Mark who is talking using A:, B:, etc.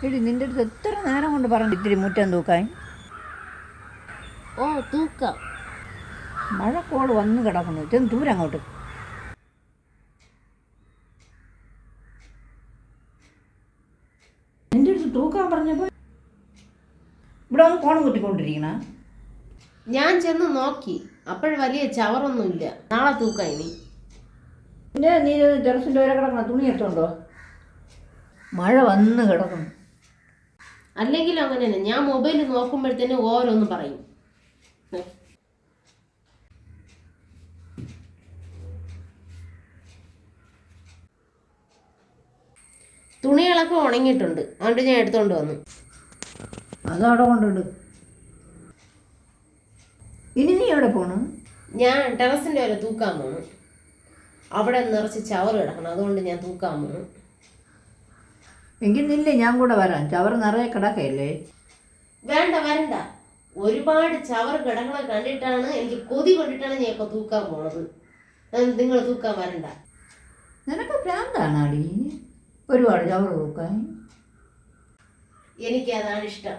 A: എടി നിൻ്റെ അടുത്ത് എത്ര നേരം കൊണ്ട് പറഞ്ഞു ഇത്തിരി മുറ്റം തൂക്കാൻ.
B: ഓ തൂക്കാം.
A: മഴക്കോള് വന്ന് കിടക്കുന്നു, ചെന്ന് ദൂരം അങ്ങോട്ട്. നിൻ്റെ അടുത്ത് തൂക്കാൻ പറഞ്ഞപ്പോൾ ഇവിടെ വന്ന് ഫോൺ കുത്തിക്കൊണ്ടിരിക്കണ.
B: ഞാൻ ചെന്ന് നോക്കി, അപ്പോഴും വലിയ ചവറൊന്നുമില്ല. നാളെ തൂക്കാം ഇനി.
A: പിന്നെ നീ ടെറസിൻ്റെ വരെ കിടക്കണ തുണി എടുത്തോണ്ടോ? മഴ വന്ന് കിടക്കുന്നു.
B: അല്ലെങ്കിലും അങ്ങനെ തന്നെ, ഞാൻ മൊബൈൽ നോക്കുമ്പോഴത്തേനും ഓരോന്ന് പറയും. തുണികളൊക്കെ ഉണങ്ങിയിട്ടുണ്ട്, അതുകൊണ്ട് ഞാൻ എടുത്തോണ്ട് വന്നു.
A: അതവിടെ കൊണ്ടുണ്ട്. ഇനി നീ എവിടെ പോണു?
B: ഞാൻ ടെറസിൻ്റെ വരെ തൂക്കാൻ പോണു. അവിടെ നിറച്ച് ചവറ് കിടക്കണം, അതുകൊണ്ട് ഞാൻ തൂക്കാൻ പോണു.
A: എങ്കിൽ നില്ലേ, ഞാൻ കൂടെ വരാം. ചവറ് നിറയെ കിടക്കയല്ലേ.
B: വേണ്ട വരണ്ട, ഒരുപാട് ചവറ് കിടക്കണ കണ്ടിട്ടാണ് എനിക്ക് കൊതി കൊണ്ടിട്ടാണ് ഞാൻ ഇപ്പൊ തൂക്കാൻ പോണത്. നിങ്ങൾ തൂക്കാൻ വരണ്ട.
A: നിനക്ക് ഭ്രാന്താണാടി ഒരുപാട് ചവറ് തൂക്കാൻ.
B: എനിക്ക് അതാണ് ഇഷ്ടം.